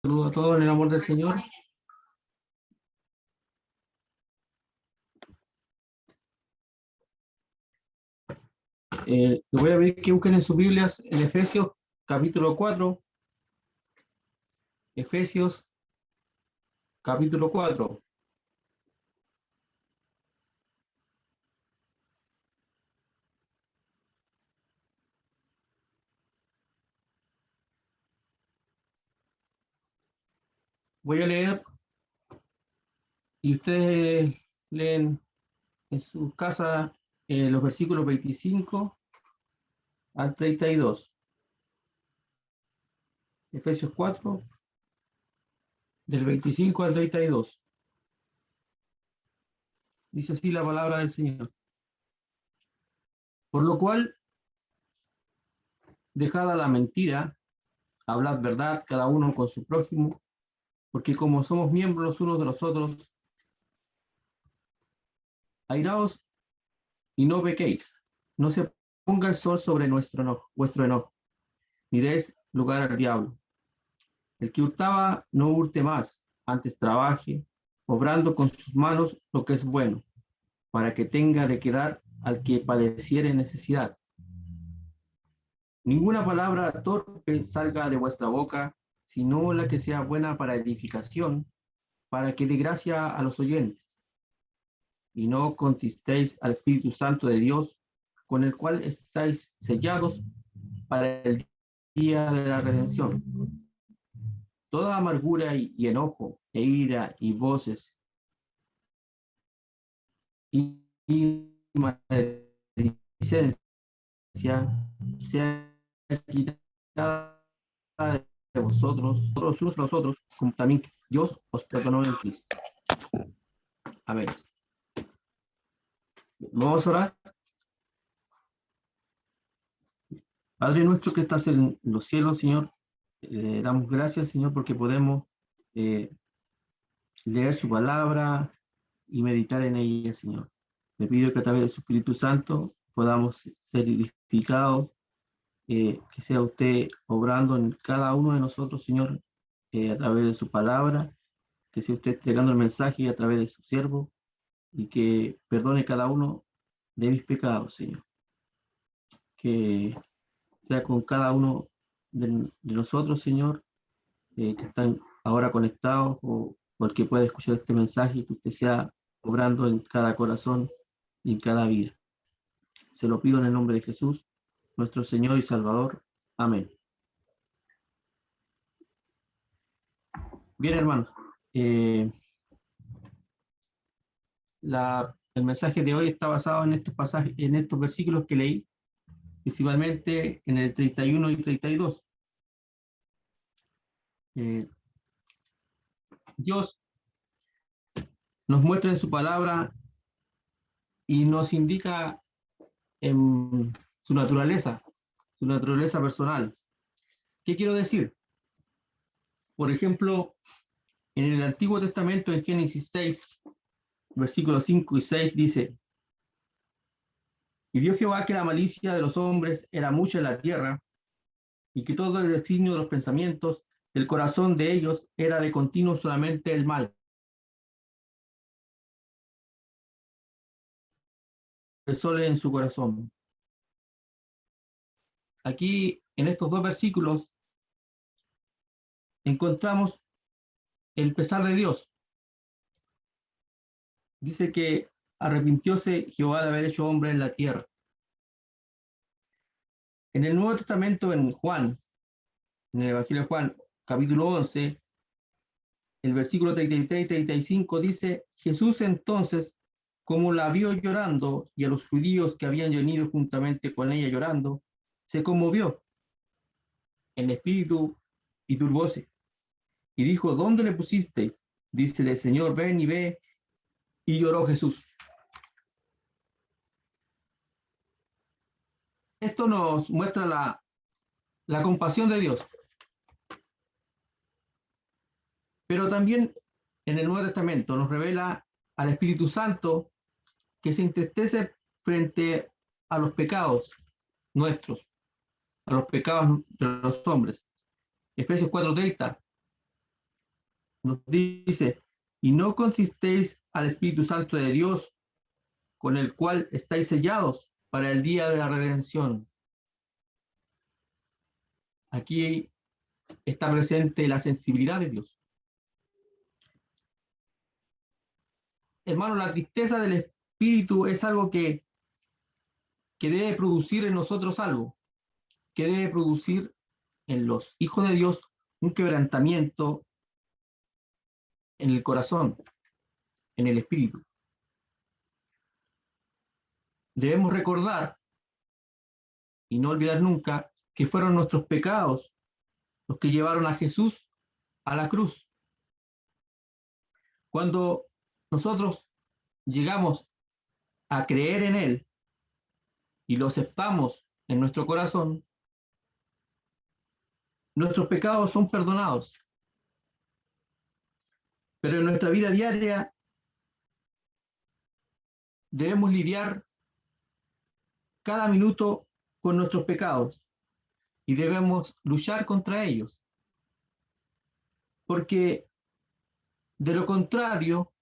Saludo a todos en el amor del Señor. Les voy a pedir que busquen en sus Biblias en Efesios capítulo 4. Efesios capítulo 4. Voy a leer y ustedes leen en su casa los versículos 25 al 32. Efesios 4, del 25 al 32. Dice así la palabra del Señor. Por lo cual, dejada la mentira, hablad verdad cada uno con su prójimo, porque como somos miembros los unos de los otros, airaos y no pequéis. No se ponga el sol sobre vuestro enojo, ni deis lugar al diablo. El que hurtaba, no hurte más, antes trabaje, obrando con sus manos lo que es bueno, para que tenga de qué dar al que padeciere necesidad. Ninguna palabra torpe salga de vuestra boca, sino la que sea buena para edificación, para que dé gracia a los oyentes. Y no contristéis al Espíritu Santo de Dios, con el cual estáis sellados para el día de la redención. Toda amargura y enojo, e ira y voces, y maledicencia, sea quitada de vosotros, todos unos a los otros, como también Dios os perdonó en Cristo. Amén. Vamos a orar. Padre nuestro que estás en los cielos, Señor, le damos gracias, Señor, porque podemos leer su palabra y meditar en ella, Señor. Le pido que a través de su Espíritu Santo podamos ser edificados, que sea usted obrando en cada uno de nosotros, Señor, a través de su palabra, que sea usted entregando el mensaje a través de su siervo y que perdone cada uno de mis pecados, Señor. Que sea con cada uno de nosotros, Señor, que están ahora conectados o el que pueda escuchar este mensaje, que usted sea obrando en cada corazón y en cada vida. Se lo pido en el nombre de Jesús, nuestro Señor y Salvador. Amén. Bien, hermanos. El mensaje de hoy está basado en estos pasajes, en estos versículos que leí, principalmente en el 31 y 32. Dios nos muestra en su palabra y nos indica en su naturaleza personal. ¿Qué quiero decir? Por ejemplo, en el Antiguo Testamento, en Génesis 6, versículos 5 y 6, dice: y vio Jehová que la malicia de los hombres era mucha en la tierra, y que todo el designio de los pensamientos del corazón de ellos era de continuo solamente el mal. El sol en su corazón. Aquí, en estos dos versículos, encontramos el pesar de Dios. Dice que arrepintióse Jehová de haber hecho hombre en la tierra. En el Nuevo Testamento, en Juan, en el Evangelio de Juan, capítulo 11, el versículo 33 y 35 dice: Jesús entonces, como la vio llorando, y a los judíos que habían venido juntamente con ella llorando, se conmovió en espíritu y turbóse. Y dijo: ¿dónde le pusisteis? Dícele: Señor, ven y ve. Y lloró Jesús. Esto nos muestra la compasión de Dios. Pero también en el Nuevo Testamento nos revela al Espíritu Santo, que se entristece frente a los pecados nuestros, a los pecados de los hombres. Efesios 4:30 nos dice, y no contristéis al Espíritu Santo de Dios, con el cual estáis sellados para el día de la redención. Aquí está presente la sensibilidad de Dios. Hermano, la tristeza del Espíritu es algo que debe producir en nosotros algo, que debe producir en los hijos de Dios un quebrantamiento en el corazón, en el espíritu. Debemos recordar y no olvidar nunca que fueron nuestros pecados los que llevaron a Jesús a la cruz. Cuando nosotros llegamos a creer en Él y lo aceptamos en nuestro corazón, nuestros pecados son perdonados. Pero en nuestra vida diaria debemos lidiar cada minuto con nuestros pecados y debemos luchar contra ellos. Porque de lo contrario,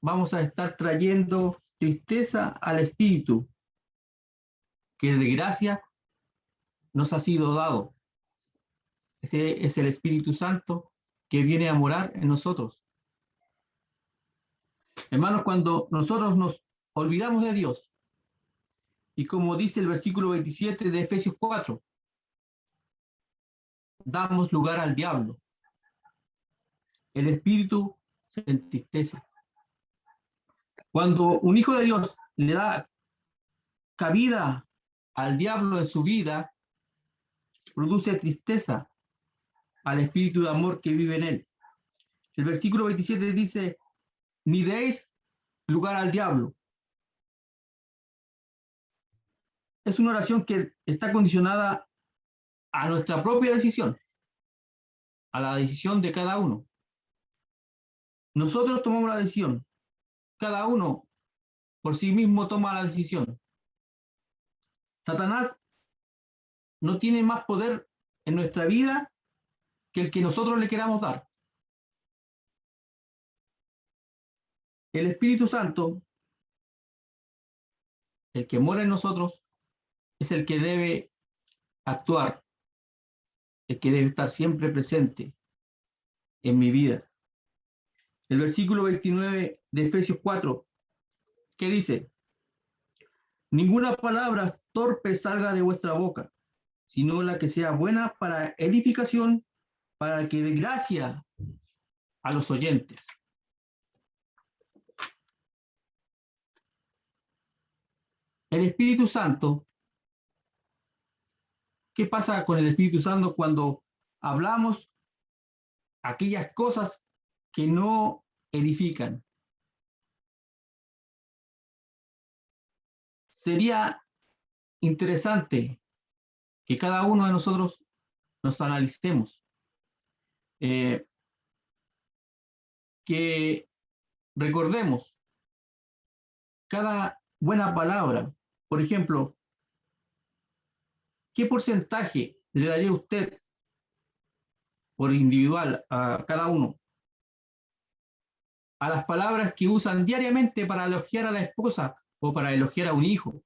vamos a estar trayendo tristeza al Espíritu, que de gracia nos ha sido dado. Ese es el Espíritu Santo que viene a morar en nosotros. Hermanos, cuando nosotros nos olvidamos de Dios, y como dice el versículo 27 de Efesios 4, damos lugar al diablo. El Espíritu se entristece. Cuando un hijo de Dios le da cabida al diablo en su vida, produce tristeza al espíritu de amor que vive en él. El versículo 27 dice, ni deis lugar al diablo. Es una oración que está condicionada a nuestra propia decisión, a la decisión de cada uno. Nosotros tomamos la decisión, cada uno por sí mismo toma la decisión. Satanás no tiene más poder en nuestra vida que el que nosotros le queramos dar. El Espíritu Santo, el que mora en nosotros, es el que debe actuar, el que debe estar siempre presente en mi vida. El versículo 29 de Efesios 4, ¿qué dice? Ninguna palabra torpe salga de vuestra boca, sino la que sea buena para edificación, para que dé gracia a los oyentes. El Espíritu Santo, ¿qué pasa con el Espíritu Santo cuando hablamos aquellas cosas que no edifican? Sería interesante que cada uno de nosotros nos analicemos, que recordemos cada buena palabra. Por ejemplo, ¿qué porcentaje le daría usted por individual a cada uno a las palabras que usan diariamente para elogiar a la esposa o para elogiar a un hijo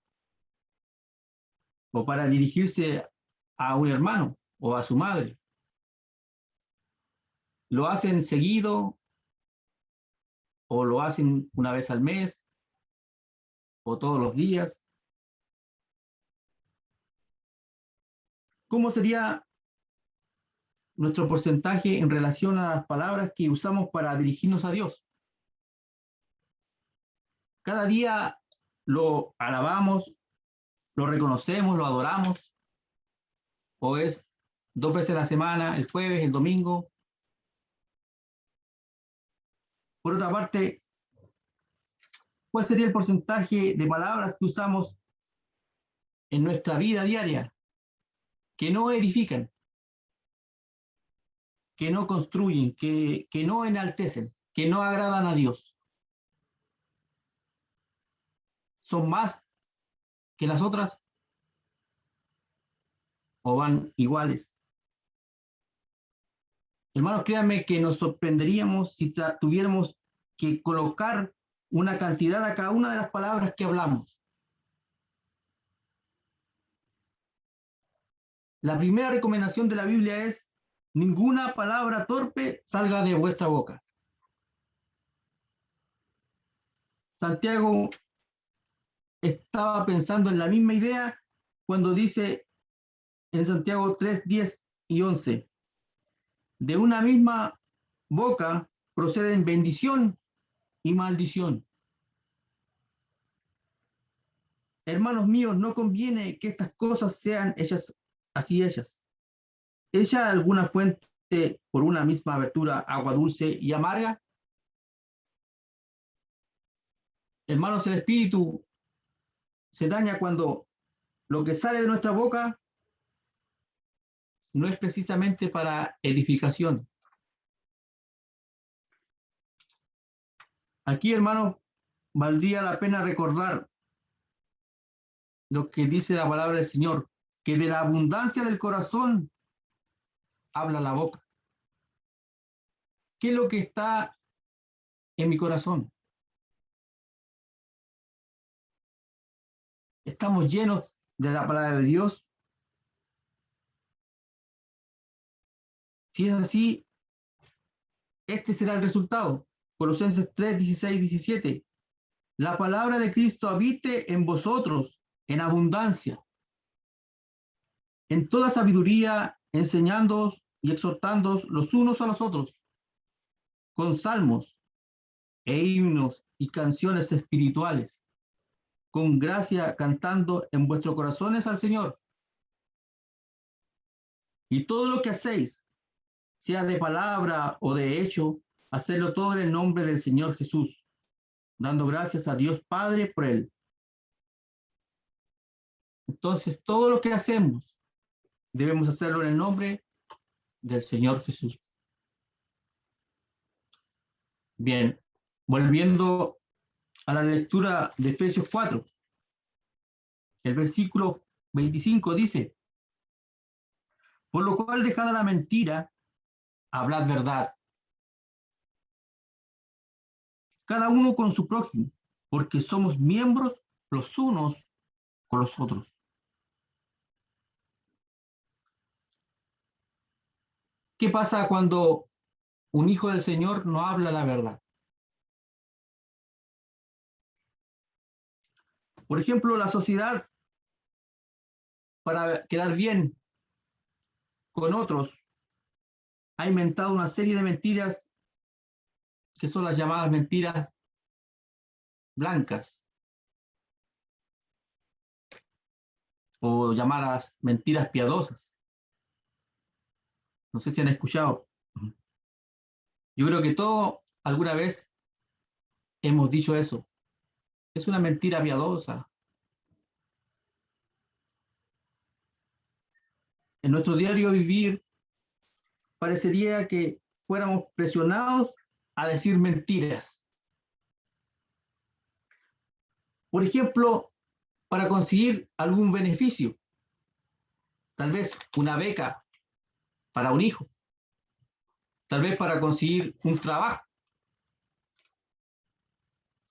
o para dirigirse a un hermano o a su madre? ¿Lo hacen seguido o lo hacen una vez al mes o todos los días? ¿Cómo sería nuestro porcentaje en relación a las palabras que usamos para dirigirnos a Dios? Cada día lo alabamos, lo reconocemos, lo adoramos, o es 2 veces a la semana, el jueves, el domingo. Por otra parte, ¿cuál sería el porcentaje de palabras que usamos en nuestra vida diaria que no edifican, que no construyen, que no enaltecen, que no agradan a Dios? ¿Son más que las otras o van iguales? Hermanos, créanme que nos sorprenderíamos si tuviéramos que colocar una cantidad a cada una de las palabras que hablamos. La primera recomendación de la Biblia es: ninguna palabra torpe salga de vuestra boca. Santiago estaba pensando en la misma idea cuando dice en Santiago 3, 10 y 11: de una misma boca proceden bendición y maldición. Hermanos míos, no conviene que estas cosas sean hechas así hechas. ¿Echa alguna fuente por una misma abertura agua dulce y amarga? Hermanos, el espíritu se daña cuando lo que sale de nuestra boca no es precisamente para edificación. Aquí, hermanos, valdría la pena recordar lo que dice la palabra del Señor, que de la abundancia del corazón habla la boca. ¿Qué es lo que está en mi corazón? ¿Estamos llenos de la palabra de Dios? Si es así, este será el resultado. Colosenses 3, 16, 17. La palabra de Cristo habite en vosotros en abundancia, en toda sabiduría, enseñándoos y exhortándoos los unos a los otros, con salmos e himnos y canciones espirituales, con gracia cantando en vuestros corazones al Señor. Y todo lo que hacéis, sea de palabra o de hecho, hacedlo todo en el nombre del Señor Jesús, dando gracias a Dios Padre por él. Entonces, todo lo que hacemos, debemos hacerlo en el nombre del Señor Jesús. Bien, volviendo a la lectura de Efesios 4, el versículo 25 dice: por lo cual, dejada la mentira, hablad verdad, cada uno con su prójimo, porque somos miembros los unos con los otros. ¿Qué pasa cuando un hijo del Señor no habla la verdad? Por ejemplo, la sociedad, para quedar bien con otros, ha inventado una serie de mentiras que son las llamadas mentiras blancas o llamadas mentiras piadosas. No sé si han escuchado. Yo creo que todos alguna vez hemos dicho eso. Es una mentira piadosa. En nuestro diario vivir parecería que fuéramos presionados a decir mentiras. Por ejemplo, para conseguir algún beneficio, tal vez una beca para un hijo, tal vez para conseguir un trabajo,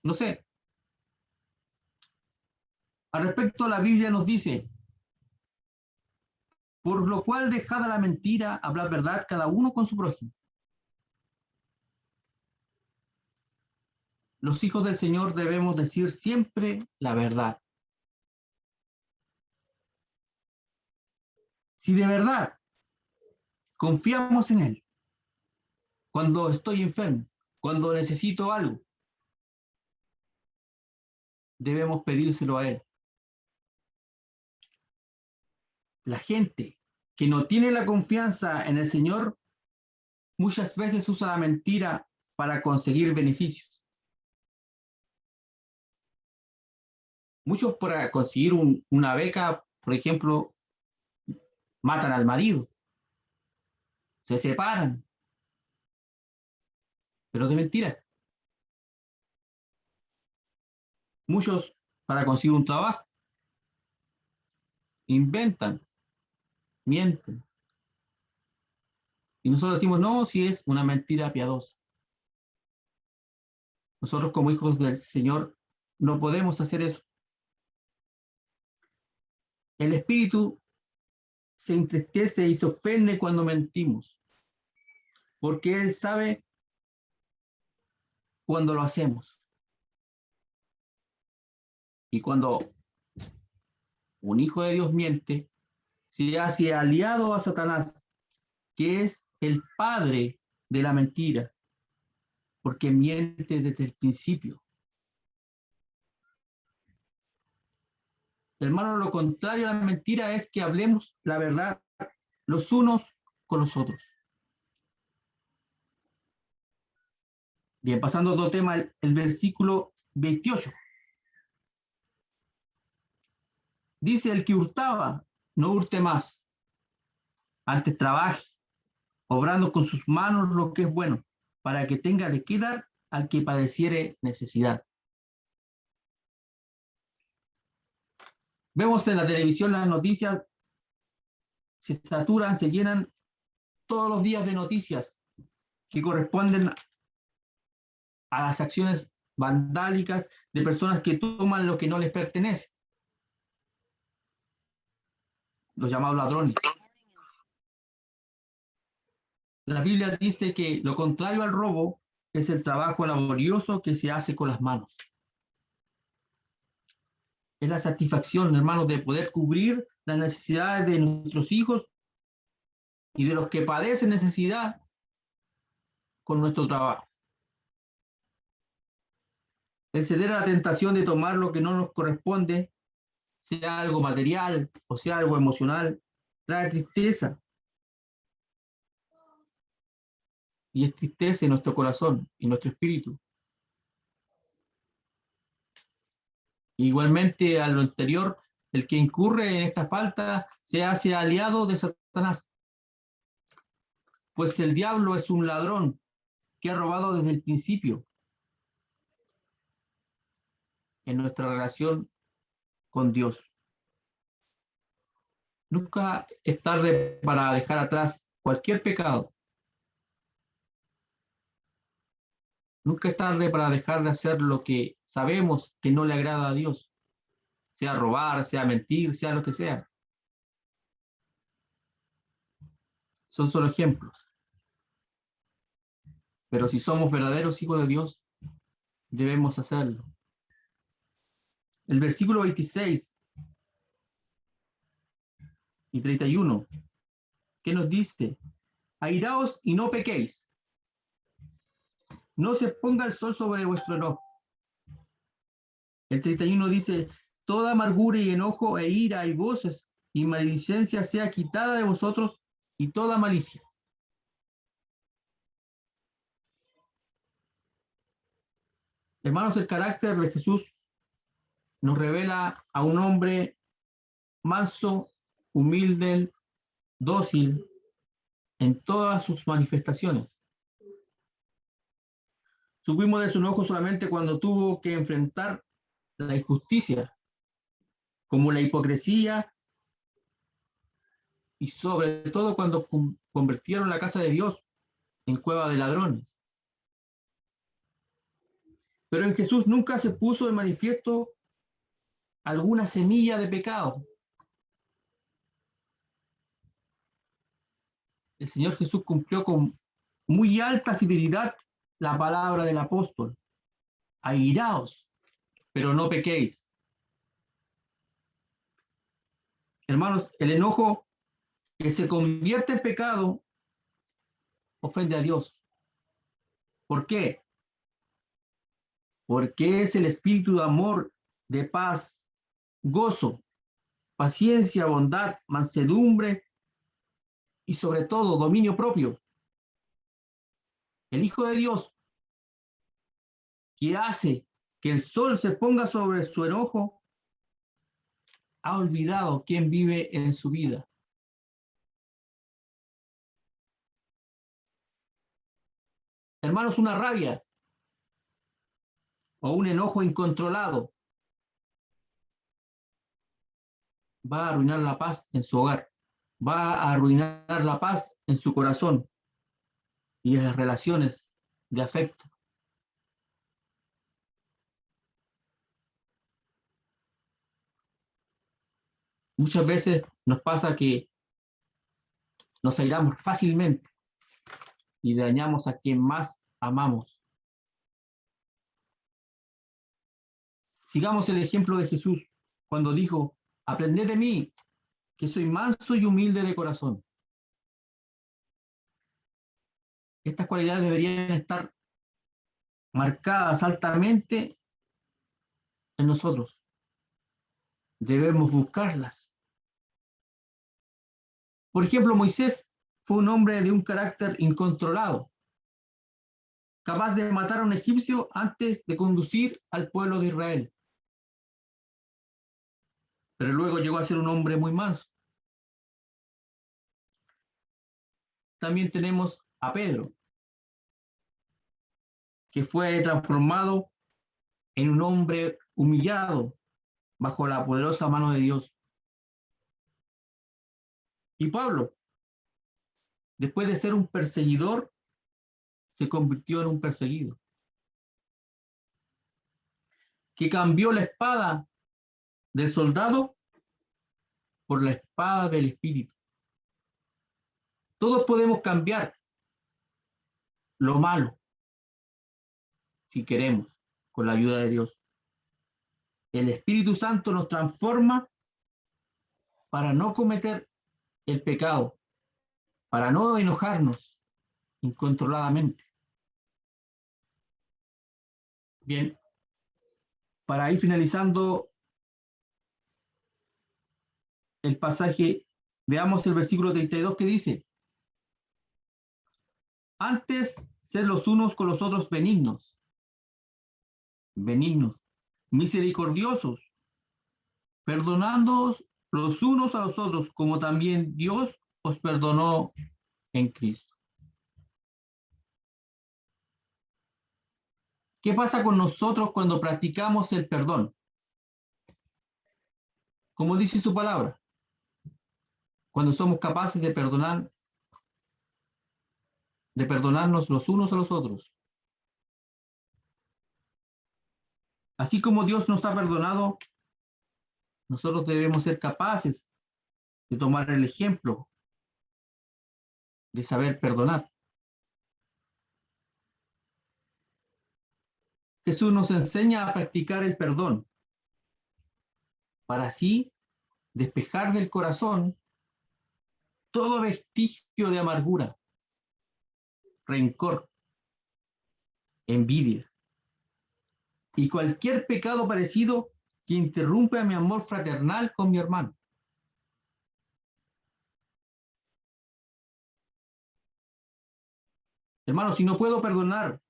no sé. Al respecto, la Biblia nos dice: por lo cual, dejada la mentira, hablad verdad cada uno con su prójimo. Los hijos del Señor debemos decir siempre la verdad. Si de verdad confiamos en Él, cuando estoy enfermo, cuando necesito algo, debemos pedírselo a Él. La gente que no tiene la confianza en el Señor muchas veces usa la mentira para conseguir beneficios. Muchos, para conseguir una beca, por ejemplo, matan al marido, se separan, pero de mentira. Muchos, para conseguir un trabajo, inventan, mienten Y nosotros decimos, no, si es una mentira piadosa. Nosotros como hijos del Señor no podemos hacer eso. El espíritu se entristece y se ofende cuando mentimos, porque Él sabe cuando lo hacemos. Y cuando un hijo de Dios miente, se hace aliado a Satanás, que es el padre de la mentira, porque miente desde el principio. Hermano, lo contrario a la mentira es que hablemos la verdad los unos con los otros. Bien, pasando a otro tema, el versículo 28. Dice, el que hurtaba, no hurte más. Antes trabaje, obrando con sus manos lo que es bueno, para que tenga de qué dar al que padeciere necesidad. Vemos en la televisión las noticias, se saturan, se llenan todos los días de noticias que corresponden a las acciones vandálicas de personas que toman lo que no les pertenece, los llamados ladrones. La Biblia dice que lo contrario al robo es el trabajo laborioso que se hace con las manos. Es la satisfacción, hermanos, de poder cubrir las necesidades de nuestros hijos y de los que padecen necesidad con nuestro trabajo. El ceder a la tentación de tomar lo que no nos corresponde, sea algo material o sea algo emocional, trae tristeza y entristece nuestro corazón y nuestro espíritu. Igualmente a lo anterior, el que incurre en esta falta se hace aliado de Satanás, pues el diablo es un ladrón que ha robado desde el principio en nuestra relación con Dios. Nunca es tarde para dejar atrás cualquier pecado. Nunca es tarde para dejar de hacer lo que sabemos que no le agrada a Dios, sea robar, sea mentir, sea lo que sea. Son solo ejemplos. Pero si somos verdaderos hijos de Dios, debemos hacerlo. El versículo 26 y 31, ¿qué nos dice? Airaos y no pequéis. No se ponga el sol sobre vuestro enojo. El 31 dice, toda amargura y enojo e ira y voces y maledicencia sea quitada de vosotros y toda malicia. Hermanos, el carácter de Jesús nos revela a un hombre manso, humilde, dócil en todas sus manifestaciones. Supimos de su enojo solamente cuando tuvo que enfrentar la injusticia, como la hipocresía, y sobre todo cuando convirtieron la casa de Dios en cueva de ladrones. Pero en Jesús nunca se puso de manifiesto alguna semilla de pecado. El Señor Jesús cumplió con muy alta fidelidad la palabra del apóstol. Airaos, pero no pequéis. Hermanos, el enojo que se convierte en pecado ofende a Dios. ¿Por qué? Porque es el espíritu de amor, de paz, gozo, paciencia, bondad, mansedumbre y sobre todo dominio propio. El Hijo de Dios que hace que el sol se ponga sobre su enojo ha olvidado quién vive en su vida. Hermanos, una rabia o un enojo incontrolado va a arruinar la paz en su hogar, va a arruinar la paz en su corazón, y las relaciones de afecto. Muchas veces nos pasa que nos airamos fácilmente y dañamos a quien más amamos. Sigamos el ejemplo de Jesús cuando dijo: aprended de mí, que soy manso y humilde de corazón. Estas cualidades deberían estar marcadas altamente en nosotros. Debemos buscarlas. Por ejemplo, Moisés fue un hombre de un carácter incontrolado, capaz de matar a un egipcio antes de conducir al pueblo de Israel. Pero luego llegó a ser un hombre muy manso. También tenemos a Pedro, que fue transformado en un hombre humillado bajo la poderosa mano de Dios. Y Pablo, después de ser un perseguidor, se convirtió en un perseguido, que cambió la espada del soldado por la espada del Espíritu. Todos podemos cambiar lo malo si queremos, con la ayuda de Dios. El Espíritu Santo nos transforma para no cometer el pecado, para no enojarnos incontroladamente. Bien, para ir finalizando el pasaje, veamos el versículo 32 que dice: antes, sed los unos con los otros benignos, misericordiosos, perdonándoos los unos a los otros, como también Dios os perdonó en Cristo. ¿Qué pasa con nosotros cuando practicamos el perdón? Como dice su palabra, cuando somos capaces de perdonarnos los unos a los otros. Así como Dios nos ha perdonado, nosotros debemos ser capaces de tomar el ejemplo de saber perdonar. Jesús nos enseña a practicar el perdón para así despejar del corazón todo vestigio de amargura, rencor, envidia y cualquier pecado parecido que interrumpa mi amor fraternal con mi hermano. Hermano, si no puedo perdonar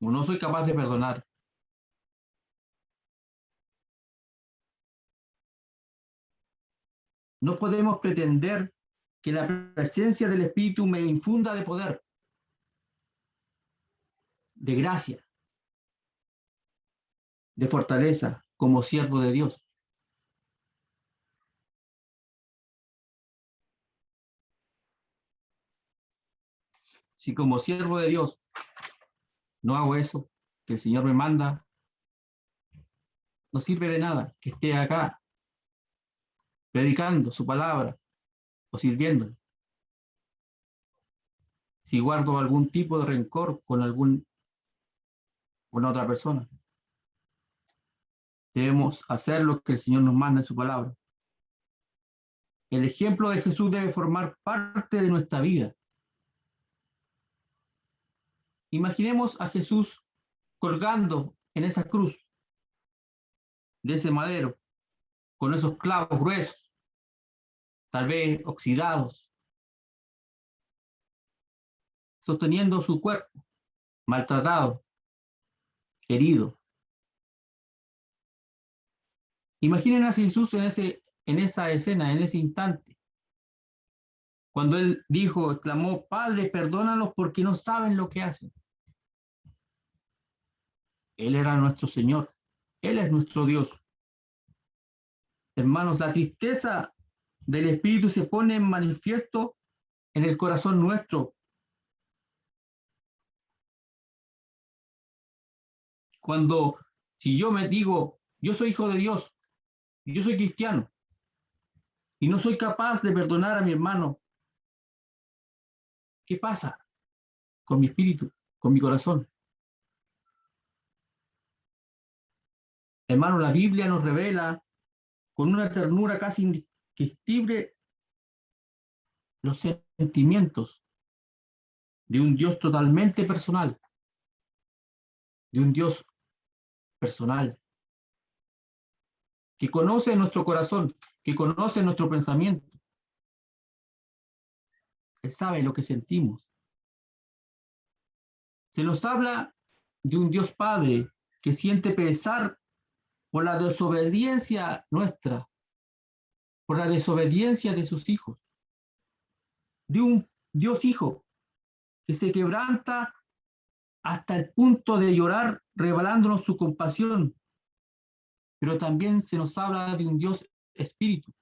o no soy capaz de perdonar, no podemos pretender que la presencia del Espíritu me infunda de poder, de gracia, de fortaleza, como siervo de Dios. Si como siervo de Dios no hago eso que el Señor me manda, no sirve de nada que esté acá predicando su palabra o sirviendo. Si guardo algún tipo de rencor con otra persona, debemos hacer lo que el Señor nos manda en su palabra. El ejemplo de Jesús debe formar parte de nuestra vida. Imaginemos a Jesús colgando en esa cruz de ese madero, con esos clavos gruesos, tal vez oxidados, sosteniendo su cuerpo maltratado, herido. Imaginen a Jesús en esa escena, en ese instante, cuando él exclamó: Padre, perdónalos porque no saben lo que hacen. Él era nuestro Señor, Él es nuestro Dios. Hermanos, la tristeza del Espíritu se pone en manifiesto en el corazón nuestro Si yo me digo, yo soy hijo de Dios, yo soy cristiano, y no soy capaz de perdonar a mi hermano, ¿qué pasa con mi espíritu, con mi corazón? Hermano, la Biblia nos revela con una ternura casi indescriptible los sentimientos de un Dios totalmente personal, de un Dios personal, que conoce nuestro corazón, que conoce nuestro pensamiento. Él sabe lo que sentimos. Se nos habla de un Dios Padre que siente pesar por la desobediencia nuestra, por la desobediencia de sus hijos, de un Dios Hijo que se quebranta hasta el punto de llorar, revelándonos su compasión. Pero también se nos habla de un Dios Espíritu,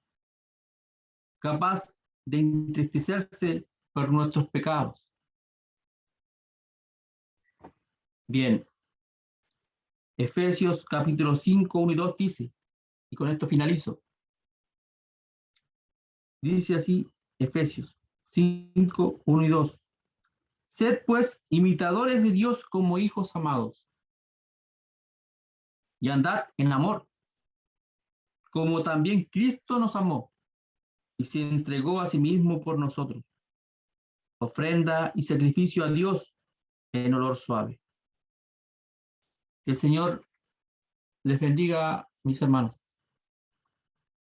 capaz de entristecerse por nuestros pecados. Bien, Efesios capítulo 5, 1 y 2 dice, y con esto finalizo, dice así Efesios 5, 1 y 2. Sed pues imitadores de Dios como hijos amados, y andad en amor, como también Cristo nos amó, y se entregó a sí mismo por nosotros, ofrenda y sacrificio a Dios en olor suave. Que el Señor les bendiga, mis hermanos.